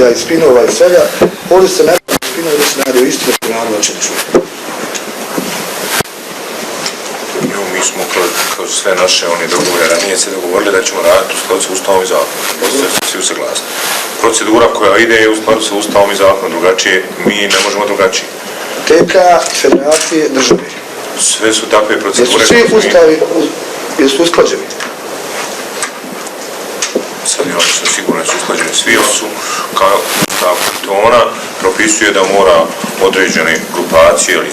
emocija i spinova i svega, ovdje se ne radi o spinova, ovdje se radi o istinu koju narod hoće da čuje. Mi smo kroz sve naše dogovore ranije se dogovorili da ćemo raditi u skladu sa Ustavom i zakonom. Svi usaglasni. Procedura koja ide je u skladu sa Ustavom i zakonom, drugačije mi ne možemo drugačije. TK, federacije, države. Sve su takve procedure. Jesu svi ustavi, jesu usklađeni? Sad ja sam sigurno su usklađeni. Svi su, kao ona propisuje da mora određene grupacije ili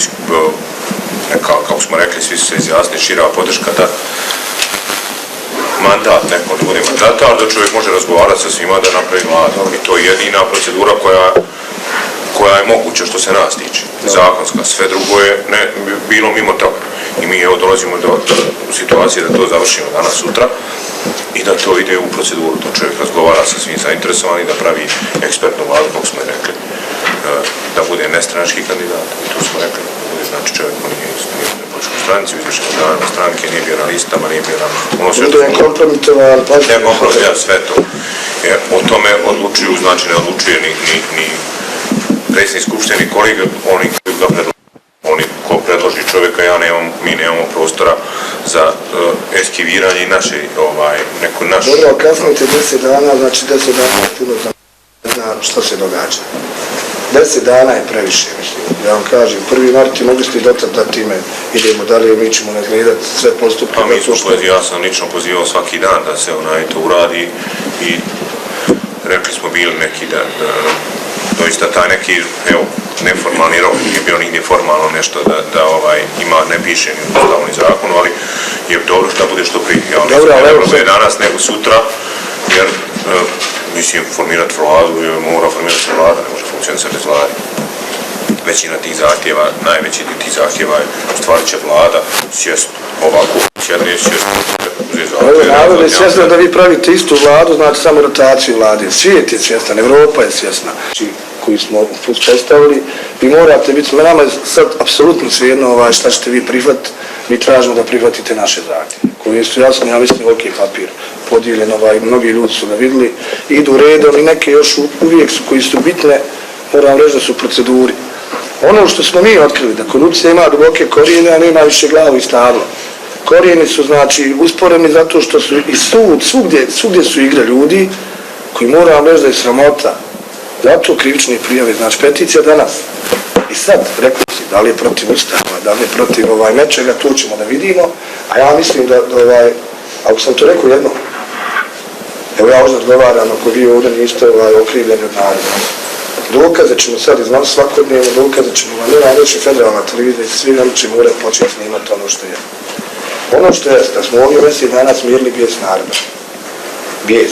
kako smo rekli, svi su se izjasnili, šira podrška da mandat neko da bude mandatar, da čovjek može razgovarati sa svima da napravi vladu. I to je jedina procedura koja je moguća što se nas tiče. Zakonska, sve drugo je bilo mimo toga. I mi evo dolazimo do situacije da to završimo danas, sutra i da to ide u proceduru. To čovjek razgovara sa svim zainteresovanim, da pravi ekspertnu vladu, kako smo rekli, da bude nestranački kandidat. I to smo rekli, da bude znači čovjek koji nije u političkoj stranici, u izvršenju organa stranke, nije bio na listama, nije bio na... To je kompromitovan... Ne kompromitovan, sve to. O tome odlučuju, znači ne odlučuje ni predsjednik skupštine, ni kolega, oni koji ga predloži. Oni ko predloži čovjeka, mi nemamo prostora za eskiviranje i naše, neko naše... Dobro, kasnite 10 dana, znači 10 dana je puno zna što se događa. 10 dana je previše, mislim. Ja vam kažem, 1. mart mogli ste dotad da time idemo dalje, mi ćemo nadgledati sve postupke. Pa mi smo, ja sam lično pozivao svaki dan da se to uradi i rekli smo bili neki da doista taj neki, evo, neformalni rok, nije bio nigdje formalno nešto da ima, ne piše ni u ustavnom zakonu, ali je dobro da bude što prije. Ja ne danas nego sutra, jer mislim formirati vladu, mora formirati se vlada, ne može funkcionisati bez vlade. Većina tih zahtjeva, najveći dio tih zahtjeva je ostvarit će vlada, sjest ovako, sjedne sjest. Narod je svjesno da vi pravite istu vladu, znači samo rotaciju vlade. Svijet je svjestan, Evropa je svjesna. Koju smo uspostavili, vi morate biti, nama je sad apsolutno svejedno šta ćete vi prihvatiti, mi tražimo da prihvatite naše zahtjeve, koji su jasni, ja mislim, veliki papir podijeljen, mnogi ljudi su ga vidjeli, idu redom i neke još uvijek su, koji su bitne, moram reći da su u proceduri. Ono što smo mi otkrili, da korupcija ima duboke korijene, a nema više glavu i stablo. Korijeni su, znači, usporeni zato što su i sud, svugdje su igre ljudi koji moram reći da je sramota. Zato krivične prijave, znači peticija danas. I sad, rekao si, da li je protiv Ustava, da li je protiv nečega, to ćemo da vidimo, a ja mislim da ako sam to rekao jedno, evo ja ovdje odgovaram, ako vi ovdje niste okrivljeni od naroda. Dokaze ćemo sad izmati svakodnevno, dokaze ćemo vam ne reći federalna televizija i svi nam će morati početi snimati ono što je. Ono što je, da smo ovdje mjesec dana smirili bijes naroda. Bijes.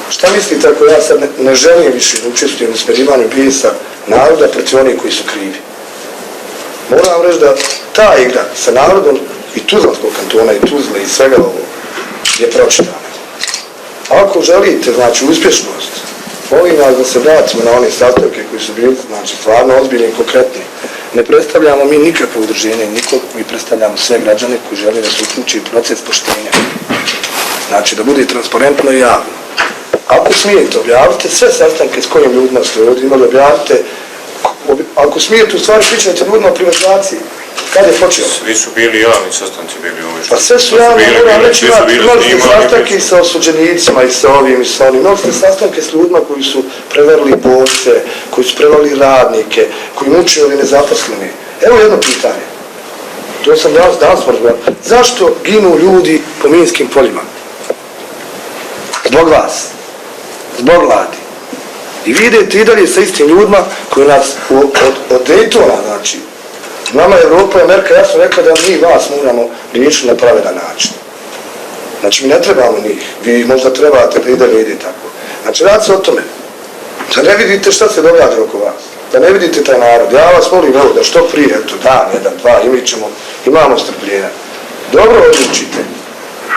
Šta mislite ako ja sad ne želim više da učestvujem u smirivanju bijesa naroda protiv onih koji su krivi? Moram reći da ta igra sa narodom i Tuzlanskog kantona i Tuzle i svega ovo je pročitana. Ako želite, znači, uspješnost, molim vas da se vratimo na one sastavke koji su bili, znači, stvarno ozbiljni i konkretni. Ne predstavljamo mi nikakvo udruženje, nikog, mi predstavljamo sve građane koji žele da se uključi proces poštenja. Znači, da bude transparentno i javno. Ako smijete, objavite sve sastanke s kojim ljudima ste ovdje imali, objavite, ako smijete, u stvari pričajte ljudima o privatizaciji. Kad je počeo? Svi su bili javni sastanci, bili ove što... Pa sve su javni, moram reći, imali ste sastanke i sa osuđenicima i sa ovim i sa onim. Imali ste sastanke s ljudima koji su prevarili borce, koji su prevarili radnike, koji mučili nezaposleni. Evo jedno pitanje. To sam danas razgovarao. Zašto ginu ljudi po minskim poljima? Zbog vas. Zbog vladi. I vi idete i dalje sa istim ljudima koji nas od Daytona, znači, nama Evropa i Amerika jasno rekla da mi vas moramo riješiti na pravedan način. Znači, mi ne trebamo njih. Vi možda trebate da i dalje ide tako. Znači, radi se o tome. Da ne vidite šta se događa oko vas. Da ne vidite taj narod. Ja vas molim, evo, da što prije, eto, dan, jedan, dva, imamo strpljenja. Dobro odlučite.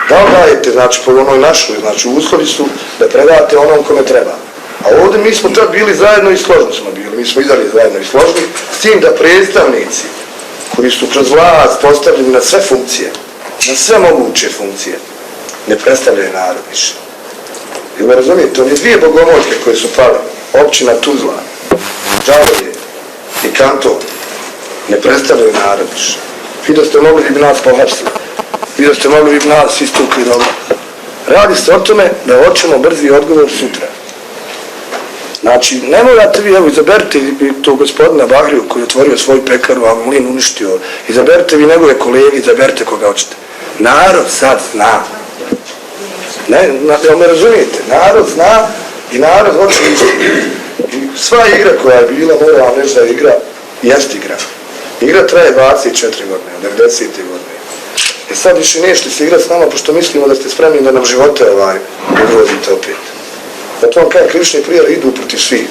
Da dajete, znači, po onoj našoj, znači, uslovi su da predate onom kome treba. A ovdje mi smo tad bili zajedno i složni smo bili. Mi smo i dalje zajedno i složni, s tim da predstavnici koji su kroz vlast postavljeni na sve funkcije, na sve moguće funkcije, ne predstavljaju narod više. Jel me razumijete? Oni dvije bogomoljke koje su pale, općina Tuzla, Đavolje i Kanton, ne predstavljaju narod više. Vi da ste mogli bi nas pohapsili, vi da ste mogli bi nas istukli dobro. Radi se o tome da hoćemo brzi odgovor sutra. Znači, ne morate vi, evo, izaberite tog gospodina Bahriju koji je otvorio svoju pekaru, a mlin uništio, izaberite vi njegove kolege, izaberite koga hoćete. Narod sad zna. Jel me razumijete? Narod zna i narod hoće istinu. I sva igra koja je bila, moram vam reći da je igra, jest igra. Igra traje 24 godine, 90. godine. I sad više nećete se igrati s nama, pošto mislimo da ste spremni da nam živote ugrozite opet. Zato vam kada krivične prijave idu protiv svih.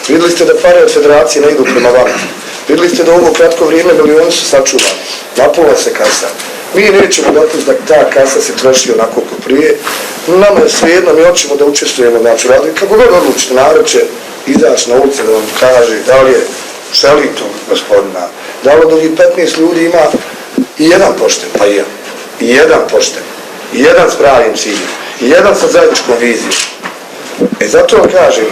Vidjeli ste da pare od federacije ne idu prema vama. Vidjeli ste da u ovo kratko vrijeme milioni su sačuvani. Napunila se kasa. Mi nećemo dopustiti da ta kasa se troši onako kako prije. Nama je svejedno, mi hoćemo da učestvujemo, znači raditi. Kako god odlučite, narod će izaći na ulice da vam kaže da li je želi tog gospodina, da li od ovih 15 ljudi ima i jedan pošten, pa i ja. I jedan pošten, i jedan s pravim ciljem, i jedan sa zajedničkom vizijom. Zato vam kažem,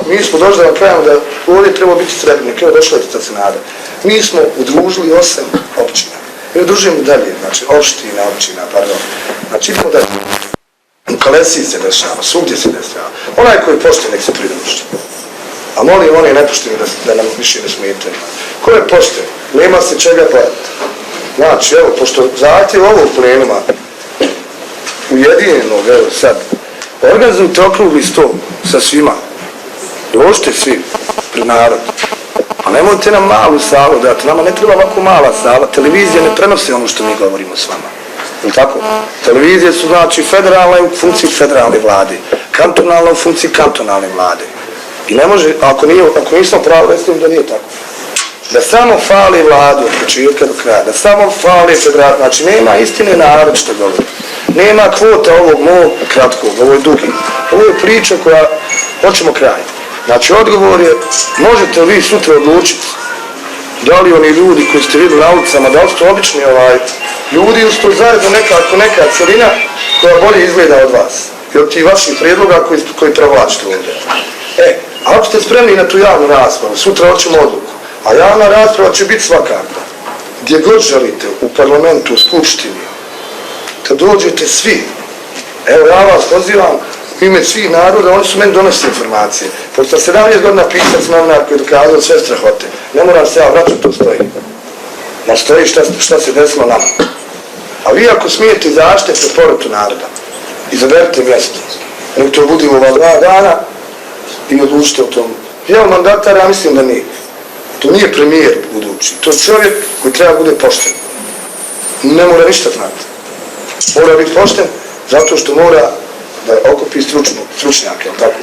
mi smo došli da vam kažemo da ovdje treba biti srednik, evo došla je stacionada. Mi smo udružili 8 općina. Mi udružujemo dalje, znači općina, pardon. Znači idemo dalje. U Kalesiji se dešava, svugdje se dešava. Onaj koji je pošten, nek se pridruži. A molim one nepošteni da nam više ne smetaju. Ko je pošten? Nema se čega bojati. Znači, evo, pošto zahtjev ovog plenuma ujedinjenog, evo sad, organizujte okrugli stol sa svima. Dođite svi pred narod. A nemojte nam malu salu dati. Nama ne treba ovako mala sala. Televizija ne prenosi ono što mi govorimo s vama. Je li tako? Televizije su znači federalne u funkciji federalne vlade. Kantonalna u funkciji kantonalne vlade. I ne može, ako nismo pravo, recimo da nije tako. Da samo fali vladu od početka do kraja. Da samo fali federalne. Znači nema istine narod što govori. Nema kvota ovog mog kratkog, ovo je dugi. Ovo je priča koja hoćemo kraj. Znači odgovor je, možete li vi sutra odlučiti da li oni ljudi koji ste vidjeli na ulicama, da li su to obični ljudi ili su to zajedno neka celina koja bolje izgleda od vas i od tih vaših prijedloga koji provlačite ovdje. Ako ste spremni na tu javnu raspravu, sutra hoćemo odluku, a javna rasprava će biti svakako. Gdje god želite, u parlamentu, u skupštini, da dođete svi. Evo ja vas pozivam u ime svih naroda, oni su meni donosili informacije. Pošto 17 godina pisac novinar koji je dokazao sve strahote. Ne moram se ja vraćati, to stoji. Ne stoji šta se desilo nama. A vi ako smijete izađite pred porutu naroda, izaberite mjesto. Nek to bude u ova 2 dana i odlučite o tom. Ja mandatar, ja mislim da nije. To nije premijer budući. To je čovjek koji treba bude pošten. Ne mora ništa znati. Mora biti pošten zato što mora da okupi stručnjake, tako?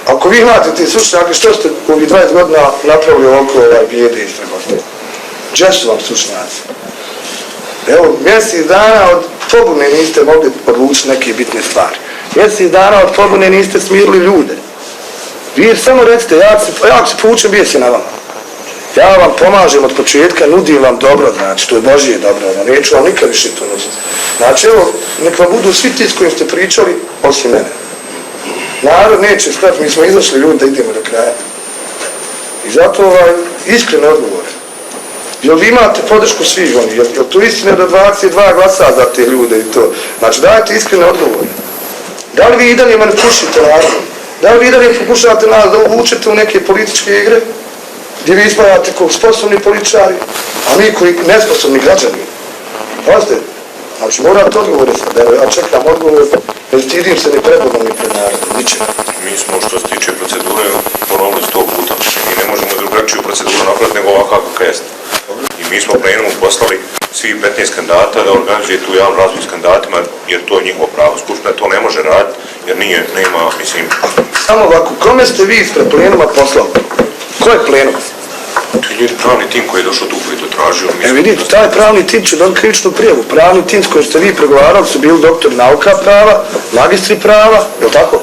Ako vi imate ti stručnjake, što ste u ovih 20 godina napravili oko bijede i strahote? Gdje su vam stručnjaci? Evo, mjesec dana od pobune niste mogli odlučiti neke bitne stvari. Mjesec dana od pobune niste smirili ljude. Vi samo recite, ja se poučem bijes je na vama. Ja vam pomažem od početka, nudim vam dobro, znači, to je Božije dobro, neću vam nikad više to nuditi. Znači, evo, nek vam budu svi ti s kojim ste pričali, osim mene. Narod neće stati, mi smo izašli ljudi da idemo do kraja. I zato iskrene odgovore. Jel vi imate podršku svih oni? Jel to istine da 22 glasa za te ljude i to? Znači, dajte iskrene odgovore. Da li vi i dalje manipulišite narod? Da li vi i dalje pokušavate nas da uvučete u neke političke igre? Gdje vi ispravate kao sposobni političari, a mi koji nesposobni građani. Pazite, znači morate odgovore sad, evo ja čekam odgovor, ne stidim se ni pred Bogom ni pred narodom, ničem. Mi smo što se tiče procedure ponovili 100 puta. Mi ne možemo drugačiju proceduru napraviti nego ovakav kakva jeste. I mi smo plenumu poslali svih 15 kandidata da organizuje tu javnu raspravu s kandidatima jer to je njihovo pravo. Skupština to ne može raditi jer nema, mislim... Samo ovako, kome ste vi ispred plenuma poslali? Ko je plenum? To je pravni tim koji je došao tu koji je to tražio. Vidite, taj pravni tim će dobiti krivičnu prijavu. Pravni tim s kojim ste vi pregovarali su bili doktori nauka prava, magistri prava, je li tako?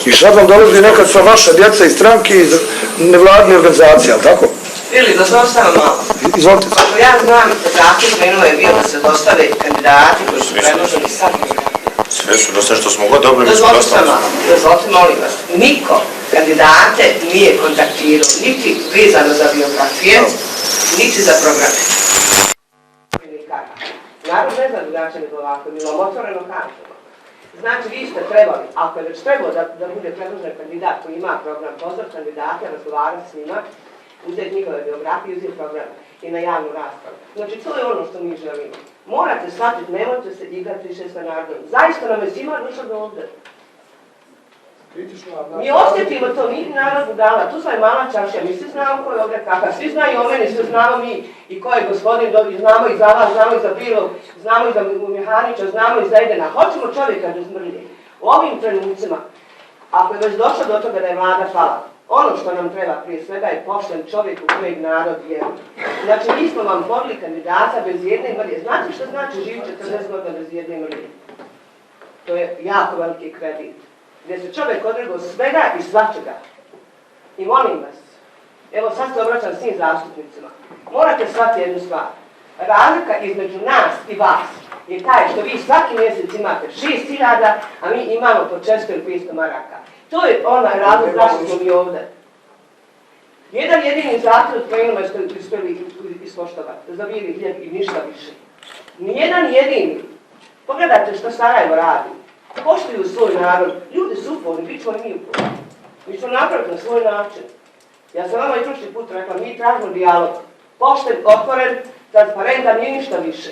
I sad vam dolazi nekad sva vaša djeca iz stranke iz nevladne organizacije, je li tako? Ili, dozvoli samo malo. Izvolite. Ako ja znam, zahtjev krenuo je bio da se dostave kandidati koji su predloženi sad. Sve su dosta što smo god dobili, mi smo Dozvolite dosta. samo malo, dozvolite molim vas. Niko kandidate nije kontaktirao, niti vezano za biografije, niti za programe. Narod ne zna drugačije nego ovako, mi vam otvoreno kažemo. Znači, vi ste trebali, ako je već trebalo da bude predložen kandidat koji ima program, pozvat kandidata, razgovarati s njima, uzeti njihove biografije, uzeti program i na javnu raspravu. Znači, to je ono što mi želimo. Morate shvatiti, nemojte se igrati više sa narodom. Zaista nam je svima došlo do ovdje. Mi osjetimo to, mi narod budala, tu je mala čašija, mi svi znamo ko je ovdje kakav, svi znaju o meni, svi znamo mi i ko je gospodin, znamo i za vas, znamo i za Bilog, znamo i za Mihanića, znamo i za Edena. Hoćemo čovjeka da zmrlje. U ovim trenucima, ako je već došlo do toga da je vlada pala, ono što nam treba prije svega je pošten čovjek u kojeg narod vjeruje. Znači, mi smo vam podali kandidata bez jedne mrlje. Znate što znači živjeti 40 godina bez jedne mrlje? To je jako veliki kredit. Gdje se čovjek odregao svega i svačega. I molim vas, evo sad se obraćam svim zastupnicima, morate shvatiti jednu stvar. Razlika između nas i vas je taj što vi svaki mjesec imate 6.000, a mi imamo po 400 ili 500 maraka. To je onaj razlog zašto smo mi ovdje. Jedan jedini zahtjev od plenuma je uspjeli ispoštovati, za bili hljeb i ništa više. Nijedan jedini. Pogledajte što Sarajevo radi. Poštuju svoj narod. Ljudi su uporni, bit ćemo i mi uporni. Mi ćemo napraviti na svoj način. Ja sam vama i prošli put rekla, mi tražimo dijalog. Pošten, otvoren, transparentan i ništa više.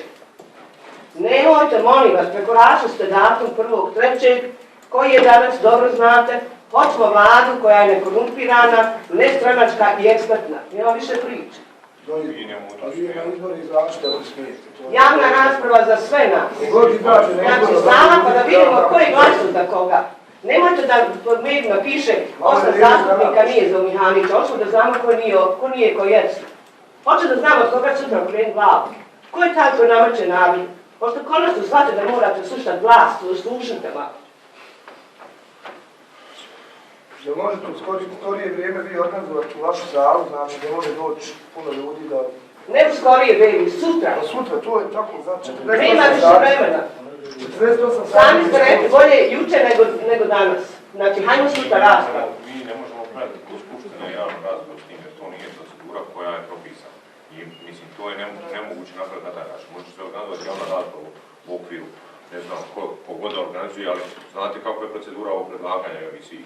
Nemojte, molim vas, prekoračili ste datum 1.3. koji je danas, dobro znate, hoćemo vladu koja je nekorumpirana, nestranačka i ekspertna. Nema više priče. Javna rasprava za sve nas. Znači, sama pa da vidimo koji glasuju za koga. Nemojte da pod medijima piše 8 zastupnika nije za Mihanića, hoćemo da znamo ko nije, ko jesu. Hoće da znamo od koga sutra krenu glavu. Ko je taj koji nameće narod? Pošto konačno shvate da morate slušati glas, slušajte malo. Jel možete u skorije vrijeme vi organizovati u vašu salu, znači da može doći puno ljudi da... Ne u skorije vrijeme, sutra. Sutra, to je tako, znači... Nema više vremena. 48 sati. Sami ste rekli, bolje juče nego danas. Znači, hajmo sutra raspravu. Mi ne možemo predati u skupštinu javnu raspravu s tim, jer to nije procedura koja je propisana. I mislim, to je nemoguće napraviti na taj način. Može se organizovati javna raspravu u okviru, ne znam ko god organizuje, ali znate kako je procedura ovog predlaganja emisiji.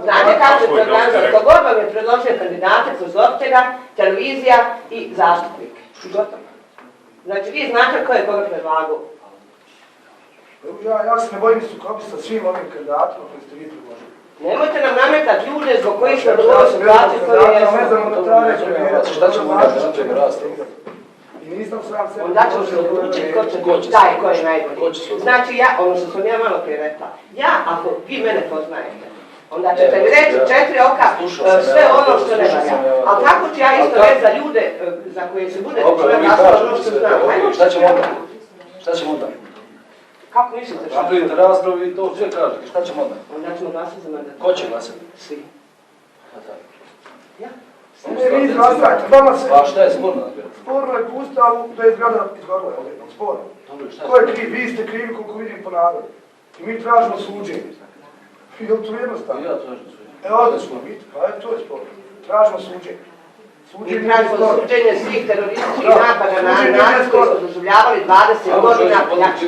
Znate kako je predlaganje, kogod vam je predložio kandidate, pozovite ga, televizija i zastupnike. I gotovo. Znači, vi znate ko je koga predlagao. Ja se ne bojim sukobiti sa svim ovim kandidatima koji ste vi predložili. Nemojte nam nametati ljude zbog kojih smo došli situaciju koju jesmo. Šta ćemo raditi na rastavu? Onda ćemo se odlučiti ko će biti taj ko je najbolji. Znači, ono što sam ja malo prije rekla, ako vi mene poznajete, onda ćete mi reći 4 oka sve ono što ne valja. Ali kako ću ja isto reći za ljude za koje se bude glasati ono što znam? Šta ćemo onda? Šta ćemo onda? Kako mislite što? Napravite raspravu i to sve kažete. Šta ćemo onda? Onda ćemo glasati za mandat. Ko će glasati? Svi. Ja. Vi izglasajte, vama se... Pa šta je sporno? Sporno je po Ustavu da je zgrada izgorila, sporno. Ko je kriv? Vi ste krivi koliko vidim po narodu. I mi tražimo suđenje. Je li to jednostavno? Ja tražim suđenje. Evo odlično, pa to je sporno. Tražimo suđenje. Mi tražimo suđenje svih terorističkih napada na narod koji su doživljavali 20 godina pljačke.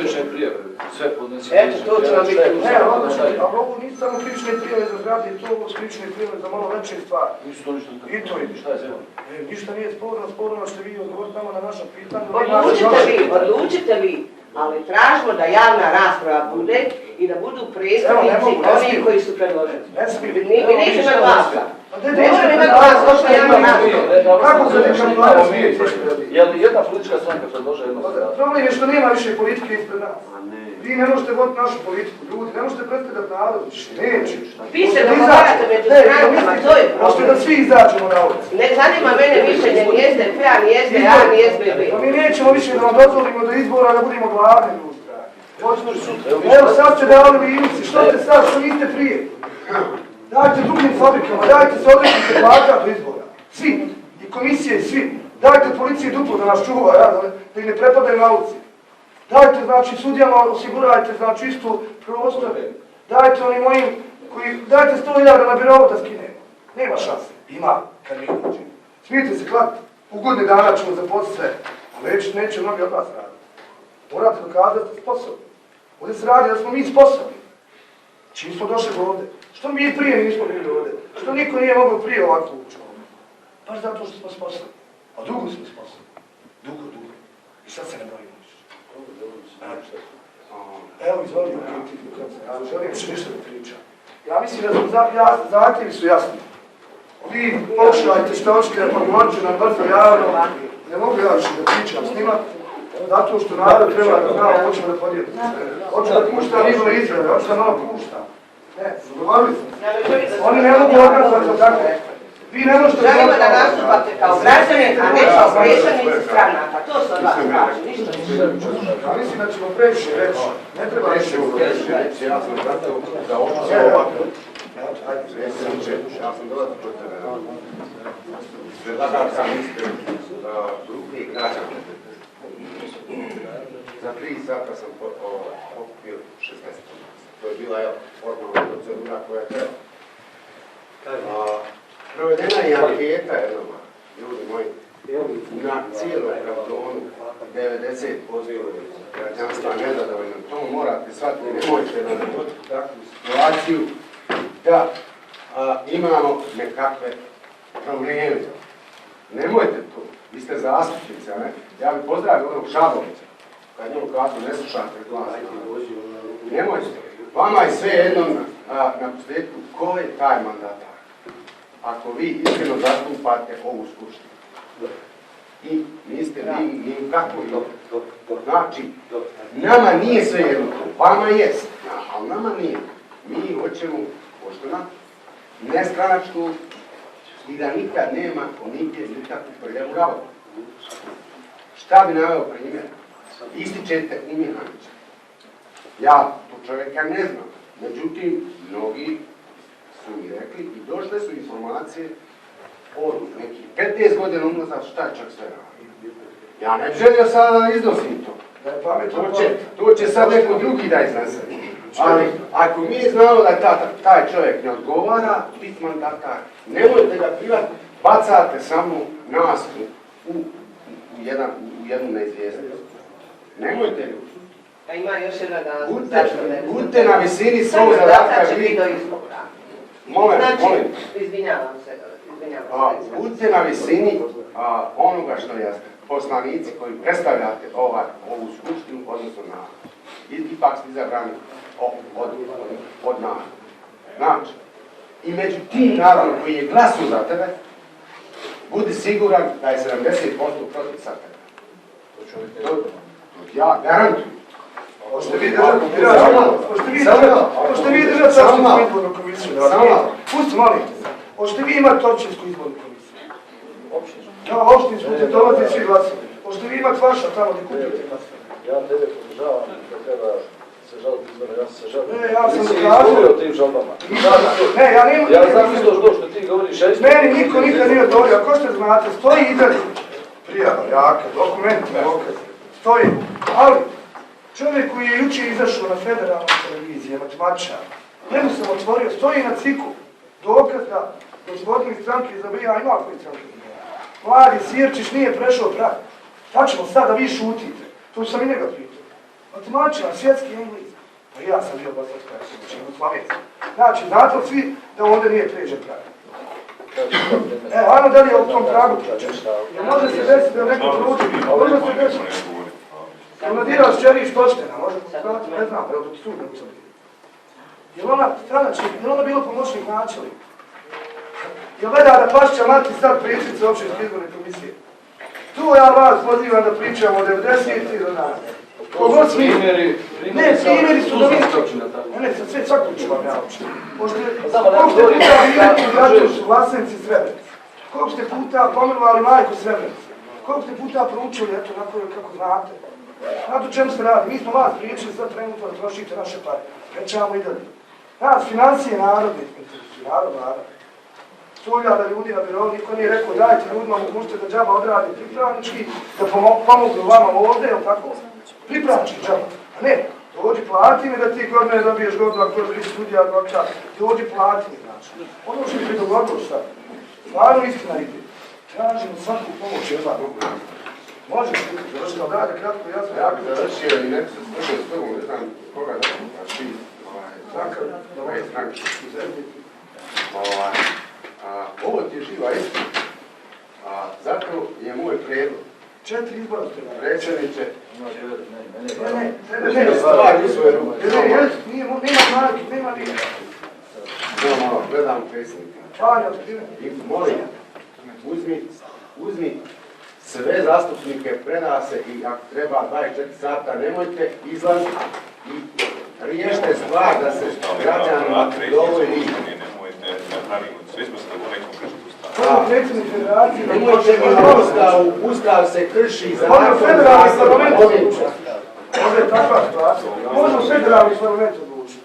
Sve podnesi. Eto, to će vam biti u Ne, odlično, ali ovo nisu samo krivične prijave za zgrade, to ovo krivične prijave za malo veće stvari. Nisu to ništa I to ide. Šta je zemlja? Ništa nije sporno što vi odgovorite tamo na naša pitanja. Odlučite vi, ali tražimo da javna rasprava bude i da budu predstavnici oni koji su predloženi. Mi nećemo imati glasa. Ne možemo imati glas, došla javna rasprava. Kako se nećemo glas? Je li jedna politička stranka predložila jednog kandidata? Problem je što nema više politike ispred nas. Vi ne možete voditi našu politiku, ljudi, ne možete predstavljati narod, neće. Vi se dogovarate među strankama, to je problem. Možete da svi izađemo na ulicu. Ne zanima mene mišljenje ni SDP-a, ni SDA, ni SBB. Pa mi nećemo više da vam dozvolimo do izbora da budemo glavni ljudi. Hoćemo li sutra? Evo sad ste dali Ilici, što ste sad, što niste prije? Dajte drugim fabrikama, dajte se odrećite plata do izbora. Svi. I komisije i svi. Dajte policiji duplo da nas čuva, da ih ne prepadaju na ulici. Dajte, znači, sudijama osigurajte, znači, isto prostore. Dajte onim mojim koji, dajte 100.000 na birovu da skine. Nema šanse. Ima, kad mi uđe. Smijete se klati. U godini dana ćemo zaposliti sve. Ali neće mnogi od vas raditi. Morate dokazati da ste sposobni. Ovdje se radi da smo mi sposobni. Čim smo došli ovdje? Što mi prije nismo bili ovdje? Što niko nije mogao prije ovako ući ovdje? Baš zato što smo sposobni. A dugo smo sposobni. Dugo. I sad se ne bojimo više. Evo, izvoli, ja želim više ništa da pričam. Ja mislim da zahtjevi su jasni. Vi pokušajte što hoćete da pogovorite nam brzo javno. Ne mogu ja više da pričam s njima. Zato što narod treba da zna, hoćemo da podijeliti. Hoću da puštam njihove izjave, hoću da malo puštam. Ne, dogovorili smo. Oni ne mogu odrazati tako. Vi ne možete... Želimo da nastupate kao građanin, a ne kao predstavnici stranaka. To se od vas traži, ništa više. Ja mislim da ćemo previše reći. Ne treba više reći. Ja sam zato da ovo sve ovako. Ja sam dolazio kod tebe. Predlagač sam ispred grupe građana. Za 3 sata sam okupio 60. To je bila formalna procedura koja je trebala. Provedena je anketa jednoga, ljudi moji, na cijelom kantonu 90% građanstva nezadovoljno. To morate shvatiti, nemojte da ne dođu takvu situaciju da imamo nekakve probleme. Nemojte to, vi ste zastupnici, a ne? Ja bih pozdravio onog Šabovića, kad njemu kazu ne slušate glas. Nemojte, vama je sve jedno na posljedku ko je taj mandatar. Ako vi iskreno zastupate ovu skupštinu i niste vi ni u kakvom znači, nama nije sve jedno to, vama jest, ali nama nije. Mi hoćemo pošteno, nestranačku i da nikad nema nigdje nikakvu prljavu ravu. Šta bi naveo primjer? Ističete u Mihanića. Ja to čovjeka ne znam, međutim, mnogi su mi rekli i došle su informacije od nekih 15 godina unazad šta je čak sve radi. Ja ne želio sada da iznosim to. To će sad neko drugi da iznese. Ali ako mi znamo da taj čovjek ne odgovara, bit mandatar, nemojte ga privat, bacate samo nas u jednu neizvjesnost. Nemojte ga. A ima još jedan razlog. Budite na visini svog zadatka. Molim. Izvinjavam se. Budite na visini onoga što jeste. Poslanici koji predstavljate ovu skupštinu, odnosno narod. Ipak ste izabrani od naroda. Znači, i među tim narodom koji je glasu za tebe, budi siguran da je 70% protiv sa tebe. Ja garantujem. Hoćete vi držati općinsku izbornu komisiju? Pusti, molim te. Hoćete vi imati općinsku izbornu komisiju? Da, općinsku, gdje dolaze svi glasovi. Hoćete vi imati vaša tamo gdje kupite glasovi? Ja tebe podržavam da treba se žaliti izborno, ja sam se žalio. Ne, ja sam dokazao. O tim žalbama. Ne, ja nemam... Ja znam isto što ti govoriš. Meni niko nikad nije odgovorio. Ako što znate, stoji iza prijava, jaka, dokumenti, dokaze. Stoji, ali čovjek koji je jučer izašao na federalnoj televiziji, matematičar, njemu sam otvorio, stoji na ciku, dokaz da gospodin stranke za BiH ima koji stranke za BiH. Mladi Sirčić nije prešao prag. Šta ćemo sad da vi šutite? To sam i njega pitao. Matematičar, svjetski engleski. Pa ja sam bio bosanska, znači, znate li svi da ovdje nije pređen prag? Ajmo dalje o tom pragu pričati. Može se desiti da neko prođe, može se desiti. Nadira Šćerić poštena, može postaviti, ne znam, evo dok sud ne uceli. Je li ona stranačnik, je li ona bilo pomoćnik načelnik? Je li gleda da Pašća Mati sad pričice općinske izborne komisije? Tu ja vas pozivam da pričamo od 90. do danas. Kogod smije. Ne, primjeri su da vi... Ne, sad svaku ću vam ja učiti. Koliko ste puta vidjeti Gratoš, Vlasenci, Srebrenici? Koliko ste puta pomilovali majku Srebrenici? Koliko ste puta proučili, eto, kako znate? Znate o čemu se radi? Mi smo vas pričali, sad trenutno da trošite naše pare. Rečamo i dalje. Nas financije narodne institucije, narod. 100.000 ljudi na birou, niko nije rekao dajte ljudima mogućnosti da džaba odradi pripravnički, da pomognu vama ovdje, jel tako? Pripravnički džaba. A ne, dođi plati mi da ti godine dobiješ godinu ako još biti studija advokat. Dođi plati mi, znači. Ono što bi dogodilo šta? Stvarno istina ide. Tražimo svaku pomoć jedva. Može se završiti, ali rade kratko, jasno. Ja bi završio i neko se slušao s prvom, ne znam koga da sam, a svi, stranke. Ovo ti je živa istina. Zato je moj prijedlog. 4 izbora ste da. Predsjedniče, Ne, stvari u svoje ruke. nema znaki, nema nije. Malo, gledam predsjednika. I molim, uzmi sve zastupnike, preda se i ako treba 24 sata, nemojte izlaziti i riješite stvar da se građanima dovoljni. Nemojte napravimo, svi smo se tako nekom kažem Predsjednik federacije... Nemojte mi Ustav se krši za federalni parlament odlučiti. Možda je takva situacija. Možemo federalni parlament odlučiti.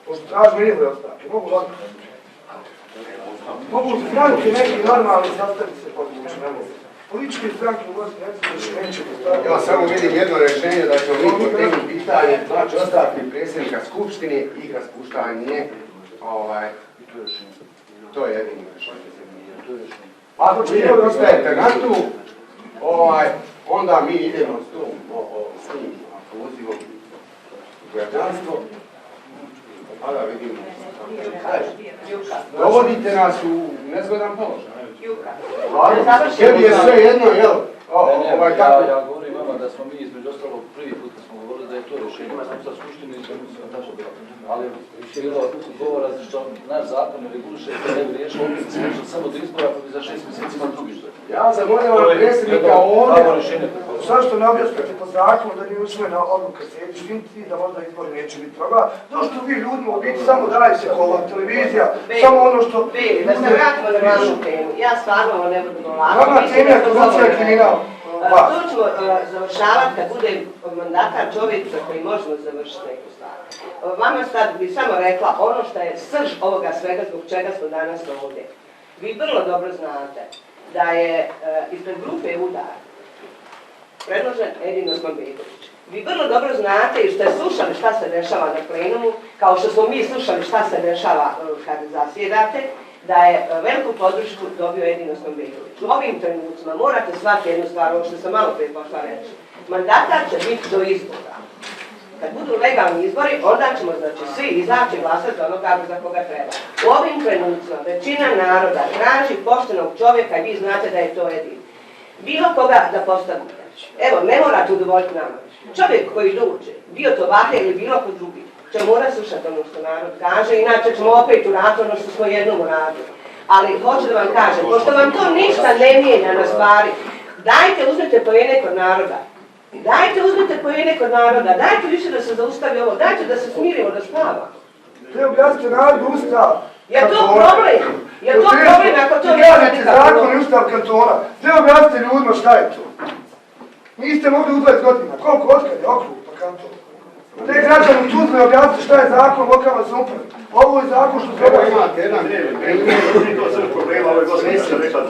Pošto traži minimum ostavke. Mogu stranke neki normalni sastaviti se podlučiti. Političke stranke u Bosni i neće postaviti. Ja samo vidim jedno rješenje da ćemo mi po temu pitanje, znači ostavke predsjednika Skupštine i raspuštanje. To je jedino rješenje. Ako vi ostajete na tu, onda mi idemo s tim pozivom u građanstvo, pa da vidimo. Dovodite nas u nezgodan položaj. Tebi je sve jedno, jel? Ja govorim vama da smo mi između ostalog prvi put kad smo govorili da je to rješenje. Ja sam sa Skupštine i sam tako bilo. Ali je bilo govora što naš zakon ne reguliše da ne bi riješio ovdje se smiješao samo do izbora pa bi za 6 mjeseci imali drugi što je. Ja zamoljavam predsjednika ovdje. Zašto ne objasnite po zakonu da nije usvojena odluka sljedeći finti, da možda izbori neće biti toga? Zašto vi ljudima u biti samo daje se ova televizija, samo ono što... Da se vratimo na vašu temu, ja stvarno ne budu dolaziti. Vama tema je korupcija i kriminal. To ćemo završavati kad bude mandatar čovjek za koji možemo završiti neku stvar. Vama sad bi samo rekla ono što je srž ovoga svega zbog čega smo danas ovdje. Vi vrlo dobro znate da je ispred grupe Udar predložen Edin Osmanbegović. Vi vrlo dobro znate i ste slušali šta se dešava na plenumu, kao što smo mi slušali šta se dešava kad zasjedate, da je veliku podršku dobio Edin Osmanbegović. U ovim trenucima morate shvatiti jednu stvar, ovo što sam malo prije pošla reći. Mandatar će biti do izbora. Kad budu legalni izbori, onda ćemo svi izaći glasati za onoga za koga treba. U ovim trenucima većina naroda traži poštenog čovjeka i vi znate da je to Edin. Bilo koga da postavite. Evo, ne morate udovoljiti nama. Čovjek koji dođe, bio to Vahe ili bilo ko drugi, će mora slušati ono što narod kaže, inače ćemo opet uraditi ono što smo jednom uradili. Ali hoću da vam kažem, pošto vam to ništa ne mijenja na stvari, dajte uzmite poene kod naroda. Dajte uzmite poene kod naroda, dajte više da se zaustavi ovo, dajte da se smirimo, da spavamo. Te objasnite narodu Ustav. Je to problem? Je to problem ako to ne radite zakon i Ustav kantona? Te objasnite ljudima šta je to. Niste mogli u 20 godina. Koliko otkad je okrug pa kanton? Te građani Tuzle objasnite šta je zakon lokalne samouprave. Ovo je zakon što treba imati.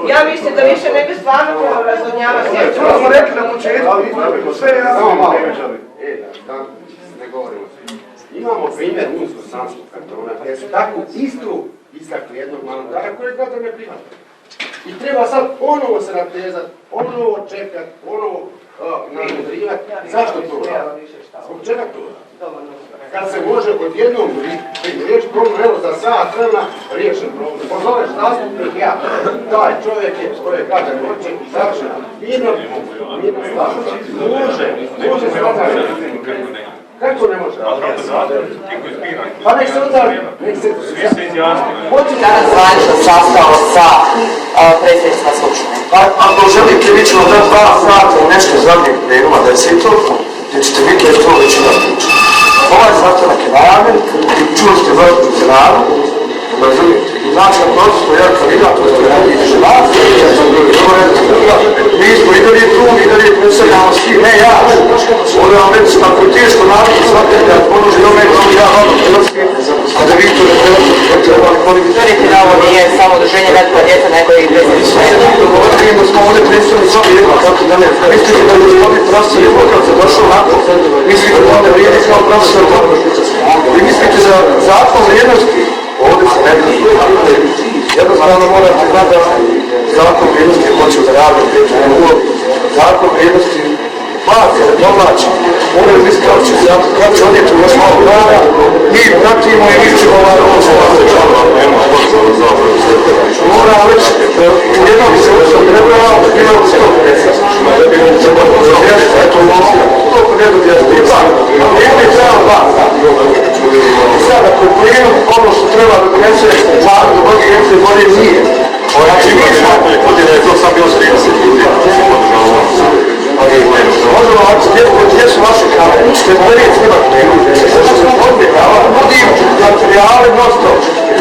Ja mislim da više ne bi stvarno trebalo razvodnjavati. To smo rekli na početku. Sve je jasno. Ne govorimo svi. Imamo primjer Unsko-Sanskog kantona gdje su takvu istu istakli jednog mandatara koji god ne prihvata. I treba sad ponovo se natezati, ponovo čekati, ponovo nadmudrivati. Zašto to radi? Zbog čega to radi? Kad se može odjednom riješiti problem, evo za sat vremena riješen problem. Pozoveš zastupnik ja, taj čovjek je svoje građane hoće i završeno. Mirno stvar. Može se odavljati. Kako ne može? Pa nek se odavlja. Danas zvanično sastao sa predsjednicima Skupštine. Ako želite, vi ćemo dati 2 sata i nešto zadnjeg plenuma, da je svi to, gdje ćete biti jer to većina priča. Ovaj sastanak je najavljen i čuli ste veliku cenanu, razumijete. Znači, na procesu jedan kandidat, to je radi više vas, mi smo i dalje tu, mi dalje predstavljamo svi, ne ja, ovdje vam reći kako je teško naravno shvatiti da ponoži ome, ja vam hrvatske, a da vi to ne trebate Tvrdite da ovo nije samo udruženje Velika djeca, nego i predsjedništvo. Govorim da smo ovdje predstavnici jedno, tako da ne. Mislite da je gospodin profesor Jefokavca došao nakon? Mislite da onda vrijedi kao profesor Jefokavca? Vi mislite da zakon vrijednosti ovdje se ne vidi? Jednostavno morate znati da zakon vrijednosti je počeo da radi zakon vrijednosti plaće, da povlači. Moraju biti kad će odjeti u još malo vrana, mi pratimo i vićemo moram reći, u jednom bi se ušao trebao, bilo bi 150. Eto, toliko ne dobija stipa, nije treba vas. Sad, ako je plinu, ono što treba da donese, malo do godin jemce bolje nije. Znači, mi smo... Da je to sam bilo 30 ljudi, možemo ovako, gdje su vaše kamere? Ste prvi snimak plinu. Što smo ovdje, nudim materijale mnosto.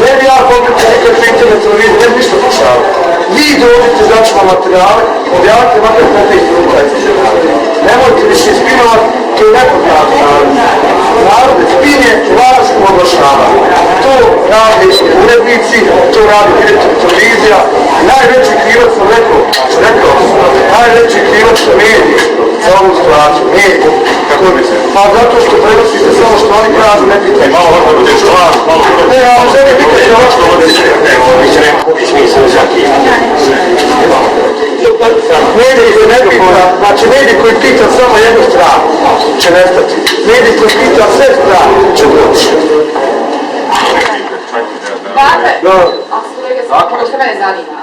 Ne bi ja pogledati nikad na internet televiziju, ne bi ništa pošao. Vi dođete, znači vam materijale, objavite makar 15 minuta. Nemojte više spinovati, to je nepoznatno narod. Narode spinje, lažno oglašava. To rade urednici, to radi direktor televizija. Najveći krivac sam rekao, najveći krivac su mediji za ovu situaciju. Mediji. Kako bi se? Pa zato što prenosite samo što oni kažu, ne pitaj. Malo vrlo bude što vas, malo vrlo. Ne, ali želi pitati ovo što ovdje se. Mediji se ne pita, znači mediji koji pita samo jednu stranu će nestati. Mediji koji pita sve strane će doći. Dakle, ako što mene zanima,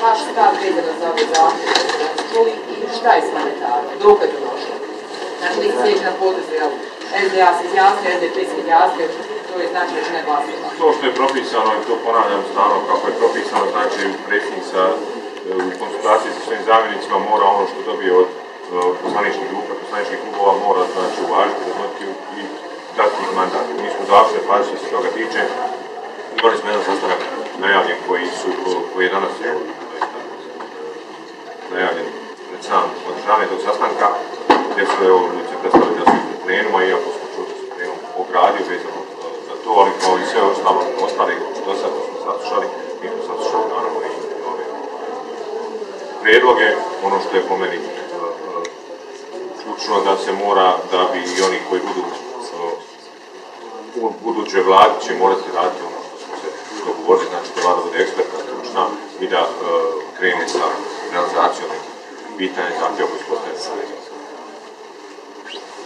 vaš stav vezano za ovaj zakon i šta je s monetarom, dok je to došlo? Znači, nisi sjeći na potezu, jel? SDA se izjasnio, SDP se izjasnio, to je znači većina glasova. To što je propisano, i to ponavljam stalno, kako je propisano, znači predsjednik u konsultaciji sa svojim zamjenicima mora ono što dobije od poslaničkih grupa, poslaničkih klubova mora znači uvažiti, razmotriti i dati ih mandat. Mi smo završne faze što se toga tiče. Imali smo jedan sastanak najavljen koji je danas najavljen pred sam održavanje tog sastanka gdje su ljudi predstavili da su u plenuma, iako smo čuli da su plenum ogradio vezano za to, ali kao i sve ostali do sada smo saslušali, mi smo saslušali naravno i ove prijedloge. Ono što je po meni ključno da se mora, da bi i oni koji budu u budućoj vladi će morati raditi ono što smo se dogovorili, znači da vlada bude ekspertna, stručna i da krene sa realizacijom nekih pitanja i zahtjeva koji su postavljeni sa vezom.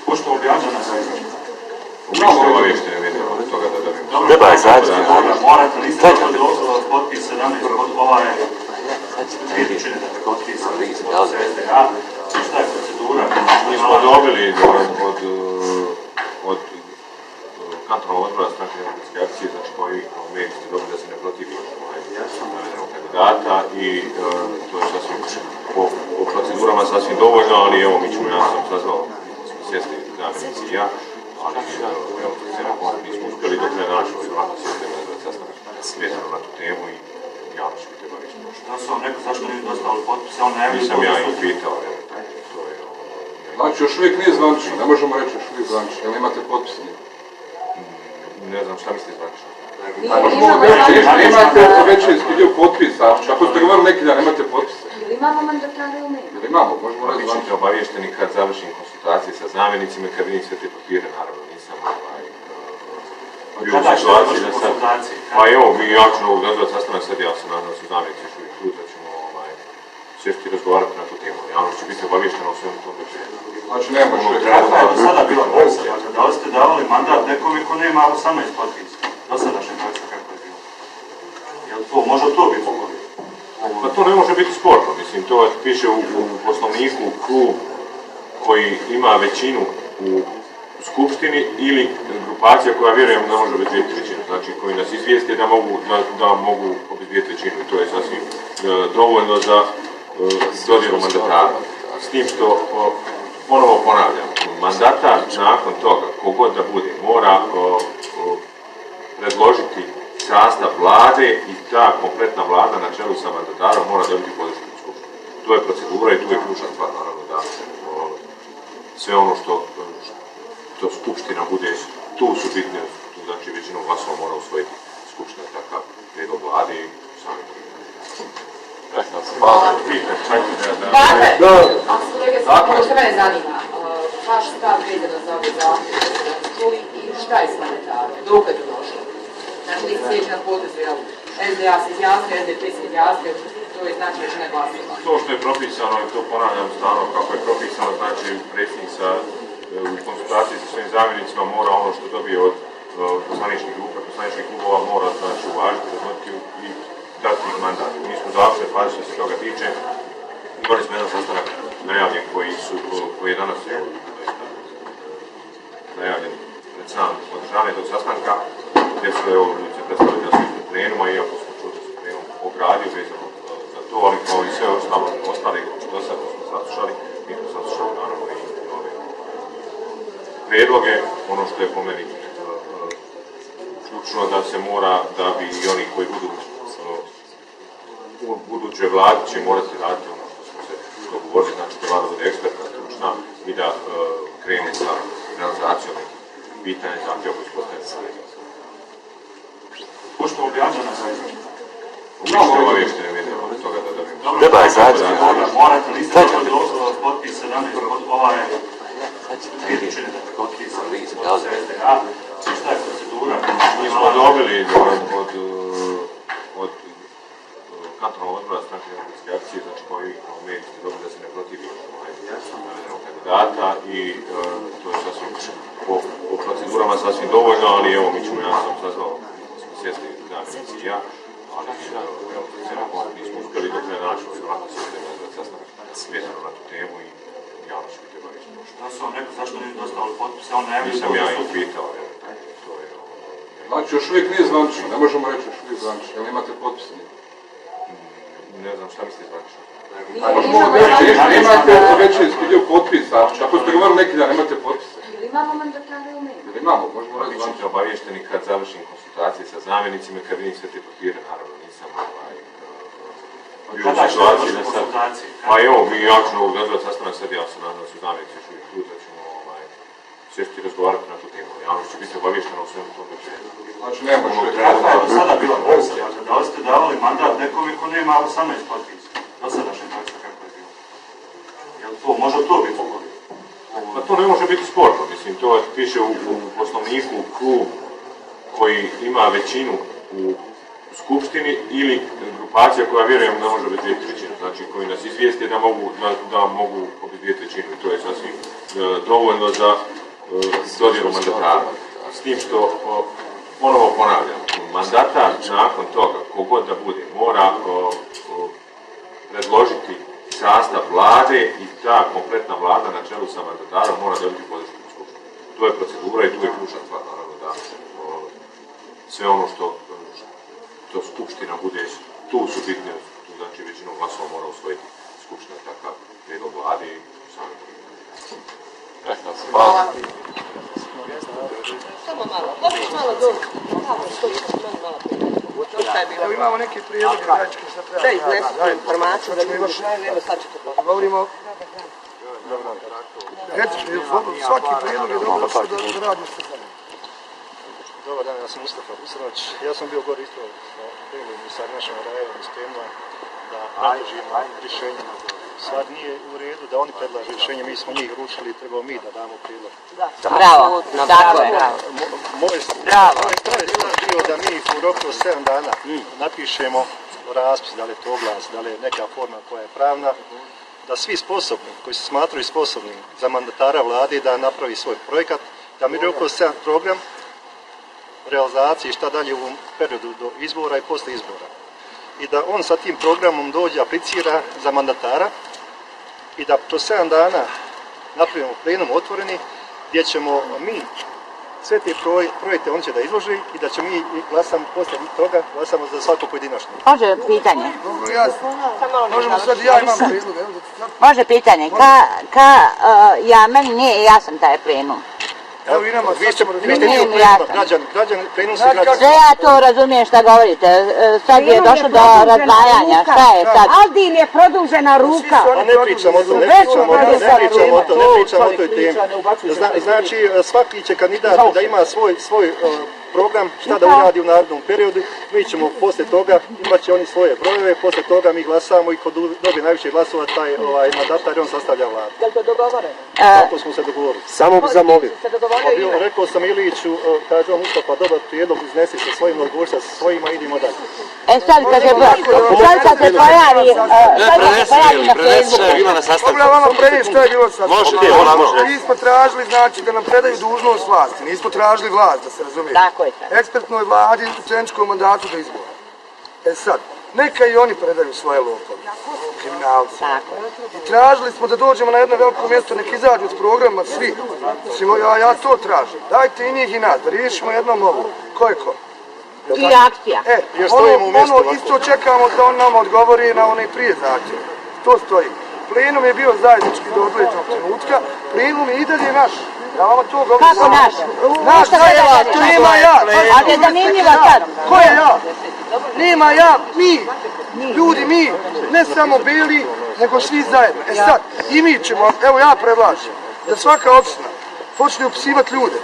Pošto objavljeno na sajtu? Upravo obavještene vidimo od toga da dobimo. Treba je zajedno. Morate listati od potpis 17 od ovaj čini da je potpis od SDA. Šta je procedura? Mi smo dobili od kantonalnog odbora stranke demokratske akcije, znači kao i kao mediji ste dobili da se ne protivi navedenog kandidata i to je sasvim po procedurama sasvim dovoljno, ali evo mi ćemo, ja sam saznao, smo sjesti zamjenici i ja, ali evo se nakon nismo uspjeli dok ne naći ovaj ovako sjesti na sastanak vezano na tu temu i javno će biti obavišten. Šta su vam rekao, zašto nisu dostavili potpise, on najavljaju nisam ja ih pitao, to je znači još uvijek nije zvančno, ne možemo reći još uvijek zvančno, jel imate potpise? Ne znam šta mislite zvančno. Imate većinski dio potpisa, ako ste govorili neki dan, imate potpise. Ili imamo mandatare ili ne? Ili imamo, možemo reći Vi ćete obavješteni kad završim konsultacije sa zamjenicima i kad vidim sve te papire, naravno nisam bio u situaciji da sad... Pa evo, ja ću nazvati sastanak sad, ja sam nazvao su zamjenici još uvijek tu, da ćemo sjesti razgovarati na tu temu. Javnost će biti obavještena o svemu tom večeru. Znači nema što je Kakva je do sada bila praksa? Dakle, da li ste davali mandat nekome ko nema 18 potpisa? Dosadašnja praksa kako je bilo? Jel to, može to biti sporno? Pa to ne može biti sporno, mislim, to piše u poslovniku klub koji ima većinu u skupštini ili grupacija koja vjerujem ne može obezbijeti većinu, znači koji nas izvijeste da mogu obezbijeti većinu i to je sasvim dovoljno za dodjelu mandatara. S tim što, ponovo ponavljam, mandatar nakon toga, kogod da bude, mora predložiti sastav vlade i ta kompletna vlada na čelu sa mandatarom mora dobiti podršku u skupštini. To je procedura i tu je ključna stvar, naravno, da sve ono što skupština bude, tu su bitne znači većinom glasova mora usvojiti skupština takav prijedlog vlade i sami Hvala. A kolege, ono što mene zanima, vaš stav vezano za ove zahtjeve koje ste čuli i šta je s mandatarom, dokle je to došlo? Znači, vi sjeći na potezu, jel, SDA se izjasnio, SDP se izjasnio, to je znači većina glasova. To što je propisano, i to ponavljam stalno, kako je propisano, znači predsjednik u konsultaciji sa svojim zamjenicima mora ono što dobije od poslaničkih grupa, poslaničkih klubova mora znači uvažiti, razmotriti i dati ih mandat. Mi smo završili fazi što se toga tiče. Imali smo jedan sastanak najavljen koji je danas najavljen pred sam održavanje tog sastanka, gdje su se predstavili da su iz plenuma, iako smo čuli da su plenum ogradio vezano za to, ali kao i sve ostale do sada smo saslušali, mi smo saslušali naravno i ove prijedloge, ono što je po meni ključno da se mora, da bi i oni koji budu u budućoj vladi će morati raditi ono što smo se dogovorili, znači da vlada bude ekspertna, stručna i da krene sa realizacijom nekih pitanja i zahtjeva koji su postavljeni sa regijom. Pošto objavljena za Ubište obavještene vidimo od toga da dobijemo. Treba je morate li ste dobro potpis 17 ova je čini da potpisa od SDA, šta je procedura? Mi smo dobili od kantonalnog odbora stranke demokratske akcije, znači kao i kao mediji ste dobili da se ne protivi navedenog kandidata i to je sasvim po procedurama sasvim dovoljno, ali evo mi ćemo, ja sam saznao, smo sjesti zamjenici i ja, ali evo, nismo uspjeli dok ne naći ovako sjesti za sastanak vezano na tu temu i javno će biti obavješten. Da su vam rekli zašto nisu dostavili potpise, on najavljaju Nisam ja ih pitao, to je Znači, još uvijek nije zvančno, ne možemo reći još uvijek zvančno, jel imate potpise? ne znam šta mislite zvančno. Možemo imate većinski dio potpisa, ako ste govorili neki dan, imate potpise. Ili imamo mandatare u meni? Jel imamo, možemo reći Vi zvančno. ćete obavješteni kad završim konsultacije sa zamjenicima, kad vidim sve te papire, naravno nisam bio u situaciji da sad... Pa evo, ja ću ovog dozvat sastanak sad, ja se nadam da su zamjenici još uvijek tu, da ćemo sjesti i razgovarati na tu temu. Javnost će biti obavještena u svemu tom dočinu. Znači, ne možemo. Kakva je do sada bila praksa? Dakle, da li ste davali mandat nekome ko nema 18 potpisa? Dosadašnja praksa kako je bilo? Jel to, može to biti ugovor? Pa to ne može biti sporno, mislim, to piše u poslovniku klub koji ima većinu u skupštini ili grupacija koja vjerujem da može obezbijeti većinu, znači koji nas izvijeste da mogu obezbijeti većinu i to je sasvim dovoljno za dodjelu mandatara. S tim što, ponovo ponavljam, mandatar nakon toga, kogod da bude, mora predložiti sastav vlade i ta kompletna vlada na čelu sa mandatarom mora dobiti podršku u skupštini. To je procedura i tu je ključna stvar, naravno da sve ono što skupština bude, tu su bitne, tu znači većinom glasova mora usvojiti skupština takav prijedlog vlade i sami Hvala. Samo malo, možeš malo doći. Evo imamo neke prijedloge zajedničke sa treba. Da iznesete informaciju, da mi evo sad ćete to. Govorimo... Svaki prijedlog je dobro što da radi ste zajedno. Dobar dan, ja sam Mustafa Busanović. Ja sam bio gore isto primljeni sa našim rajevom iz Temla da predložimo rješenje. Stvar nije u redu da oni predlažu rješenje, mi smo njih rušili i trebamo mi da damo prijedlog. Bravo, tako je. Moj stav je bio da mi u roku 7 dana napišemo raspis, da li je to oglas, da li je neka forma koja je pravna, da svi sposobni, koji se smatraju sposobni za mandatara vlade, da napravi svoj projekat, da mi roku 7 program realizacije šta dalje u periodu do izbora i posle izbora. I da on sa tim programom dođe, aplicira za mandatara i da kroz 7 dana napravimo plenum otvoreni gdje ćemo mi sve te projekte on će da izloži i da ćemo mi glasamo poslije toga glasamo za svako pojedinačno. Može pitanje? Dobro, ja, možemo sad ja imam prijedlog. Može pitanje. Meni nije jasan taj plenum. Evo idemo, Vi ste Nije mi jasan. građani, plenum su građani. Sve ja to razumijem šta govorite. Sad je došlo do razdvajanja. Šta je sad? Aldin je produžena ruka. Pa ne pričamo o tom, ne pričamo o toj temi. Znači, svaki će kandidat da ima svoj program, šta da uradi u narednom periodu, mi ćemo poslije toga, imat će oni svoje brojeve, poslije toga mi glasamo i ko dobije najviše glasova, taj mandatar, on sastavlja vladu. Je li to dogovoreno? Tako smo se dogovorili. Samo bi zamolio. Rekao sam Iliću, kaže on Mustafa, dobar prijedlog, iznesi sa svojim odgovorima, sa svojima, idemo dalje. Sad kad se pojavi na Facebooku. Mogu ja vama prenijeti što je bilo sastavljeno? Mi smo tražili, znači, da nam predaju dužnost vlasti. Nismo tražili vlast, da se razumije. Tako je. Ekspertnoj vladi u trenčkom mandatu do izbora. Sad, neka i oni predaju svoje lopove, kriminalci. I tražili smo da dođemo na jedno veliko mjesto, nek izađu s programa svi. Ja to tražim. Dajte i njih i nas, da riješimo jednom ovu. Ko je ko? I akcija. Ono isto čekamo da on nam odgovori na onaj prije zahtjev. To stoji. Plenum je bio zajednički do određenog trenutka, plenum je i dalje naš. Ja vama to govorim. Kako naš? Naš, to nema ja. Ali je zanimljivo sad. Ko je ja? Nema ja, mi. Ljudi, mi. Ne samo bili, nego svi zajedno. Sad, i mi ćemo, evo ja predlažem, da svaka opština počne upisivati ljude.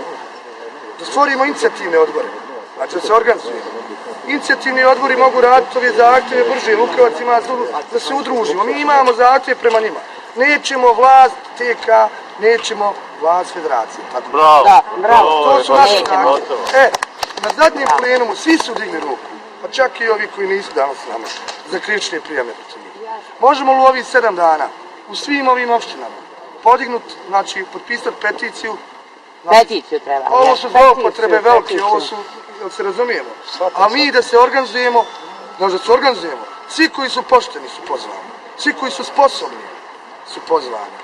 Da stvorimo inicijativne odbore. Znači da se organizujemo. Inicijativni odbori mogu raditi ove zahtjeve brže, Lukovac ima da se udružimo. Mi imamo zahtjeve prema njima. Nećemo vlast TK, nećemo vlast federacije. Tako. Bravo. To su naše zahtjeve. Na zadnjem plenumu svi su digli ruku, pa čak i ovi koji nisu danas s nama, za krivične prijave protiv njih. Možemo li u ovih 7 dana u svim ovim opštinama podignuti, znači potpisati peticiju. Peticiju treba. Ovo su zloupotrebe velike, ovo su, jel se razumijemo? A mi da se organizujemo, znači da se organizujemo, svi koji su pošteni su pozvani, svi koji su sposobni su pozvani,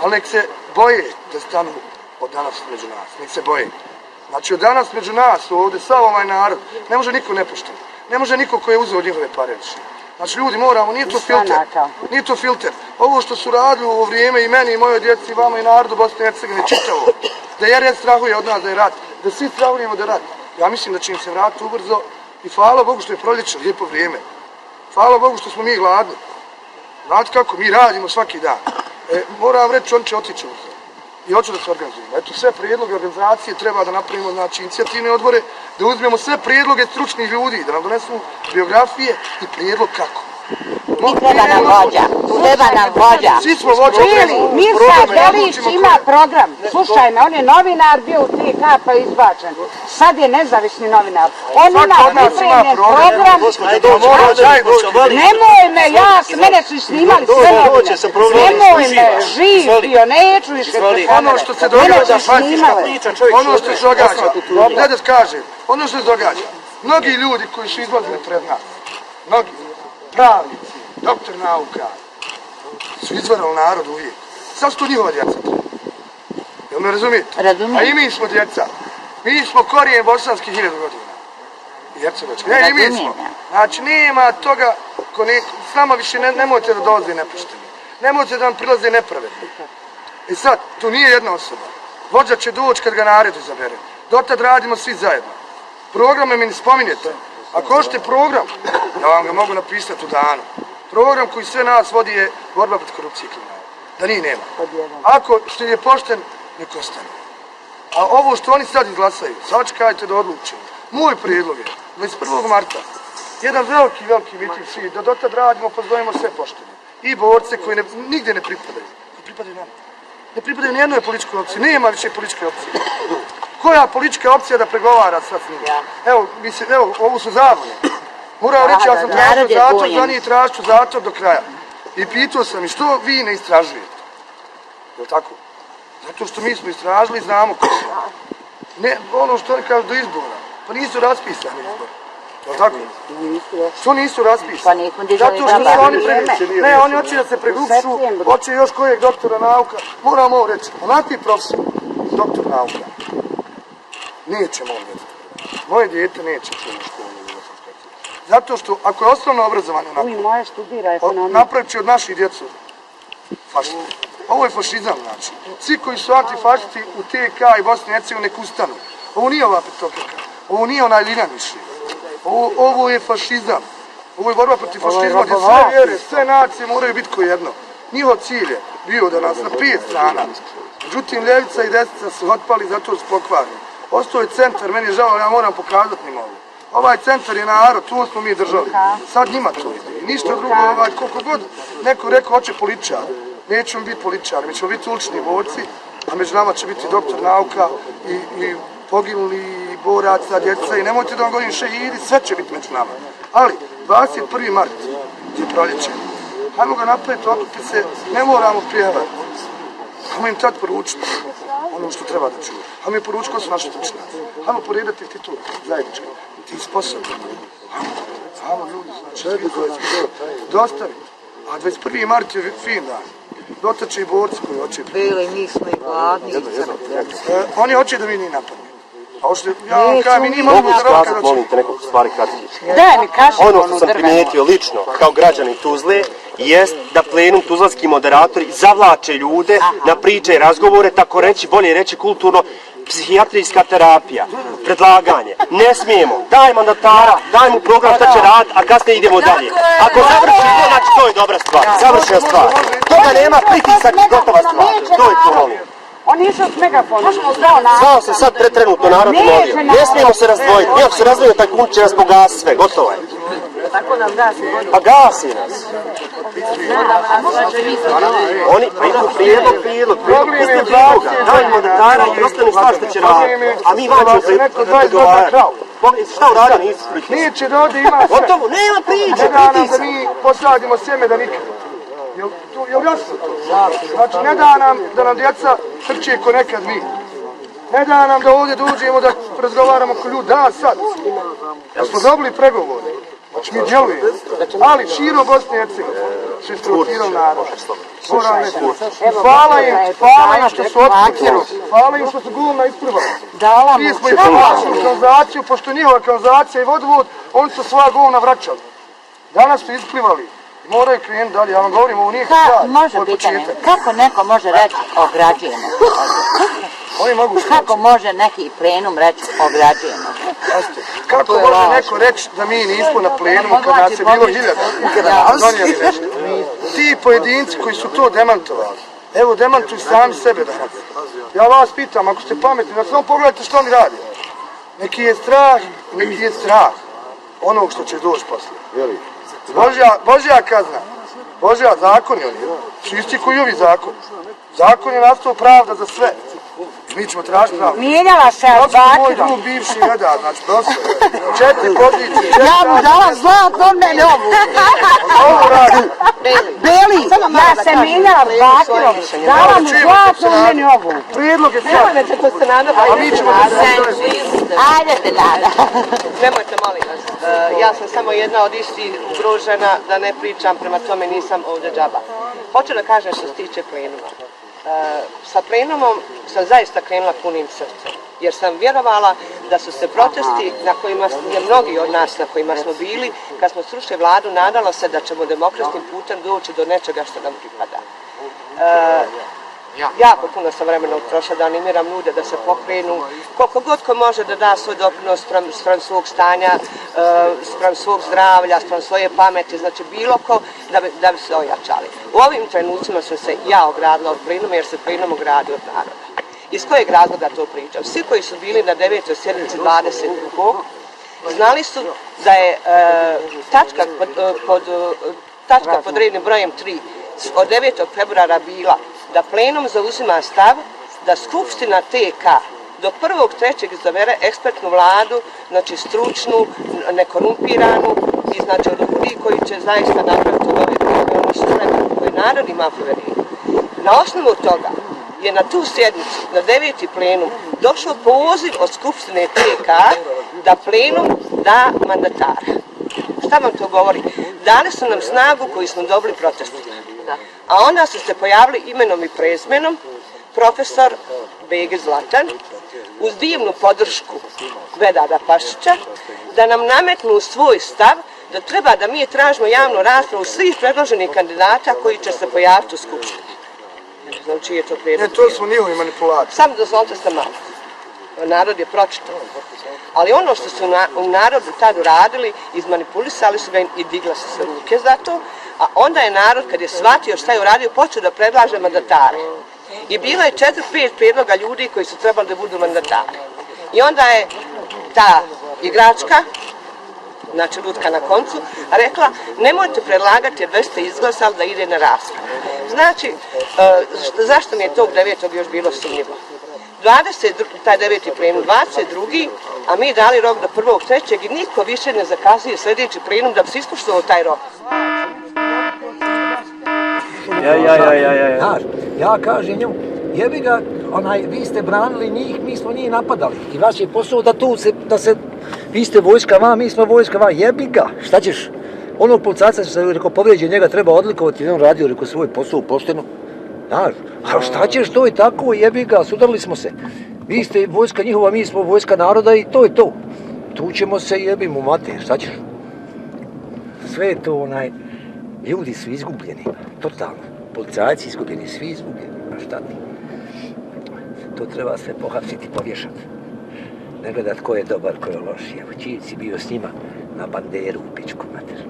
ali nek se boje da stanu od danas među nas, nek se boje. Znači od danas među nas, ovdje, sav ovaj narod, ne može niko nepošten, ne može niko koji je uzeo njihove pare više. Znači ljudi moramo, nije to filter, Ovo što su radili u ovo vrijeme i meni i mojoj djeci, i vama i narodu Bosne i Hercegovine čitavo, da Jerez strahuje od nas da je rat, da svi strahujemo da je rat. Ja mislim da će im se vratiti ubrzo i hvala Bogu što je proljeće, lijepo vrijeme. Hvala Bogu što smo mi gladni. Znate kako, mi radimo svaki dan. Moram reći, on će otići ubrzo. I hoću da se organizujemo. Eto, sve prijedloge organizacije treba da napravimo, znači, inicijativne odbore, da uzmemo sve prijedloge stručnih ljudi, da nam donesu biografije i prijedlog kako. Treba nam vođa. Svi smo vođa. Mirsad Delić ima program. Slušaj me, on je novinar, bio u TK pa izbačen. Sad je nezavisni novinar. On ima pripremljen program. Nemoj me, mene su snimali sve novine. Nemoj me, živ bio, neću više. Ono što se događa, ono što se događa, ne da kažem, ono što se događa, mnogi ljudi koji su izlazili pred nas, mnogi pravnici, doktor nauka, su izvarali narod uvijek. Sad su to njihova djeca. Jel me razumijete? Razumijem. A i mi smo djeca. Mi smo korijen bosanskih 1000 godina. I Hercegovački. I mi smo. Znači nema toga, s nama više nemojte da dolaze nepošteni. Nemojte da nam prilaze nepravedni. I sad, tu nije jedna osoba. Vođa će doći kad ga nared izabere. Dotad radimo svi zajedno. Programe mi ne spominjete. Ako hoćete program, ja vam ga mogu napisati u danu. Program koji sve nas vodi je borba protiv korupcije i kriminala. Da nije nema. Ako što je pošten, nek ostane. A ovo što oni sad izglasaju, sačekajte da odlučimo. Moj prijedlog je, 21. marta, jedan veliki miting svi, da dotad radimo, pozovemo sve poštene. I borce koji nigdje ne pripadaju. Ne pripadaju nama. Ne pripadaju ni jednoj političkoj opciji. Nema više političke opcije. Koja politička opcija da pregovara sad s njima? Evo, ovo su zabune. Moram reći, ja sam tražio zatvor, za njih tražit ću zatvor do kraja. I pitao sam i što vi ne istražujete? Je li tako? Zato što mi smo istražili, znamo ko su. Ne, ono što oni kažu do izbora. Pa nisu raspisani izbori. Je li tako? Što nisu raspisani? Zato što su oni ne, oni hoće da se pregrupišu, hoće još kojeg doktora nauka. Moram ovo reći, onakvi profesor, doktor nauka, neće moj djete. Moje djete neće u školu. Zato što ako je osnovno obrazovanje napravit će od naših djecu fašisti. Ovo je fašizam, znači. Svi koji su antifašisti u TK i Bosni i Hercegovini nek ustanu. Ovo nije ova petokraka. Ovo nije onaj Linaniši. Ovo je fašizam. Ovo je borba protiv fašizma gdje sve vjere, sve nacije moraju biti ko jedno. Njihov cilj je bio da nas na 5 strana. Međutim, ljevica i desnica su otpali zato su pokvarni. Ostao je centar, meni je žao, ja moram pokazati njima ovo. Ovaj centar je narod, tu smo mi držali. Sad njima to ide. I ništa drugo, koliko god neko rekao hoće političar. Nećemo biti političari, mi ćemo biti ulični borci, a među nama će biti doktor nauka i poginuli, i boraca, djeca, i nemojte da vam govorim šehidi, sve će biti među nama. Ali, 21. mart je proljeće. Hajmo ga napraviti, okupi se, ne moramo prijevati. Hajmo im tad poručiti ono što treba da čuju. Hajmo im poručiti ko su naši stručnjaci. Hajmo poredati titul zajednički. Ti sposobni. Hajmo ljudi, znači, dostaviti. A 21. mart je fin dan. Dotače i borci koji hoće. Bili, mi smo i gladni. Oni hoće da mi njih napadne. A ošte, ja kažem, mi njima mogu da roka da će. Molim te nekoliko stvari kratki. Daj mi kašu. Ono što sam primijetio lično, kao građanin Tuzle, jest da plenum tuzlanski moderatori zavlače ljude na priče i razgovore, tako reći, bolje reći kulturno, psihijatrijska terapija, predlaganje. Ne smijemo, daj mandatara, daj mu program šta će raditi, a kasnije idemo dalje. Ako završi to, znači to je dobra stvar, završena stvar. Toga nema, pritisak i gotova stvar, to je to molim. On je išao s megafonom. Zvao se sad pretrenutno narod molio. Ne smijemo se razdvojiti. Iako se razdvojio taj kun će nas pogasi sve. Gotovo je. Tako nam gasi. Pa gasi nas. Oni prijedlog. Pustite prijedloga. Daj mandatara i ostane stvar što će raditi. A mi vam ćemo pregovarati. Šta uradio nisi prihvatiti? Neće da ovdje ima sve. Gotovo, nema priče, ne da nam da pritisak. mi posadimo sjeme da nikad. Jel jasno to? Znači, ne da nam da nam djeca trče ko nekad mi. Ne da nam da ovdje dođemo da razgovaramo ko ljudi. Da, sad. Da smo dobili pregovore. Znači, mi djelujemo. Ali širom Bosne i Hercegovine. Su isprovocirali narod. Hvala im što su otkrili. Hvala im što su govna isprvali. Prije smo i plaćali kanalizaciju, pošto njihova kanalizacija i vodovod, oni su svoja govna vraćali. Danas su isplivali. Moraju krenuti dalje, ja vam govorim, ovo nije Kako neko može reći ograđujemo? Oni mogu Kako može neki plenum reći ograđujemo? Kako može neko reći da mi nismo na plenumu kad nas je bilo 1000? Donijeli nešto. Ti pojedinci koji su to demantovali, evo demantuju sami sebe danas. Ja vas pitam, ako ste pametni, da samo pogledajte što oni radi. Neki je strah onog što će doći poslije. Božja kazna, Božja zakon je oni, su isti koji ovi zakon. Zakon je nastao pravda za sve. Mi ćemo tražiti pravdu. Mijenjala se moj drug bivši redar, znači profesor. 4 pozicije. Ja mu dala zlatno, on mene ovu. Ovo radi. Beli, ja se mijenjala s Bakirom. Dala mu zlatno, on mene ovu. Prijedlog je sad. Nemojte to se nada. A mi ćemo Ajde te nada. Nemojte, molim vas. Ja sam samo jedna od istih ugrožena, da ne pričam, prema tome nisam ovdje džaba. Hoću da kažem što se tiče plenuma. Sa plenumom sam zaista krenula punim srcem, jer sam vjerovala da su se protesti na kojima je mnogi od nas na kojima smo bili, kad smo srušili vladu, nadalo se da ćemo demokratskim putem doći do nečega što nam pripada. Jako puno sam vremena utrošila da animiram ljude da se pokrenu, koliko god ko može da da svoj doprinos sprem svog stanja, sprem svog zdravlja, sprem svoje pameti, znači bilo ko da bi se ojačali. U ovim trenucima sam se ja ogradila od plenuma jer se plenum ogradio od naroda. Iz kojeg razloga to pričam? Svi koji su bili na 9. sjednici 22. znali su da je tačka pod rednim brojem 3 od 9. februara bila da plenum zauzima stav da Skupština TK do 1.3. izabere ekspertnu vladu, znači stručnu, nekorumpiranu i znači od ljudi koji će zaista napraviti ono što treba, koji narod ima poverenje. Na osnovu toga je na tu sjednicu, na 9. plenum, došao poziv od Skupštine TK da plenum da mandatara. Šta vam to govori? Dali su nam snagu koju smo dobili protestom. A onda su se pojavili imenom i prezmenom profesor Bege Zlatan uz divnu podršku Vedada Pašića da nam nametnu svoj stav da treba da mi tražimo javnu raspravu svih predloženih kandidata koji će se pojaviti u Skupštini. Znam čiji je to prijedlog. Ne, to su njihovi manipulacije. Samo dozvolite ste malo. Narod je pročitao. Ali ono što su u narodu tad uradili, izmanipulisali su ga i digla su se ruke za to, a onda je narod, kad je shvatio šta je uradio, počeo da predlaže mandatare. I bilo je 4-5 prijedloga ljudi koji su trebali da budu mandatari. I onda je ta igračka, znači lutka na koncu, rekla nemojte predlagati jer već ste izglasali da ide na raspravu. Znači, zašto mi je tog 9. još bilo sumnjivo? Taj 9. plenum, 22. a mi dali rok do 1.3. i niko više ne zakazuje sljedeći plenum da bi se ispoštovao taj rok. Ja kažem njemu, jebi ga, vi ste branili njih, mi smo njih napadali. I vaš je posao da se, vi ste vojska van, mi smo vojska van, jebi ga, šta ćeš? Onog policajca se rekao povrijeđen, njega treba odlikovati, on radio rekao svoj posao pošteno. Znaš, a šta ćeš, to je tako, jebi ga, sudarili smo se. Vi ste vojska njihova, mi smo vojska naroda i to je to. Tu ćemo se jebimo mater, šta ćeš? Sve je to ljudi su izgubljeni, totalno. Policajci izgubljeni, svi izgubljeni, a šta ti? To treba sve pohapsiti i povješati. Ne gledat ko je dobar, ko je loš. Evo, čiji si bio s njima na banderu u pičku mater.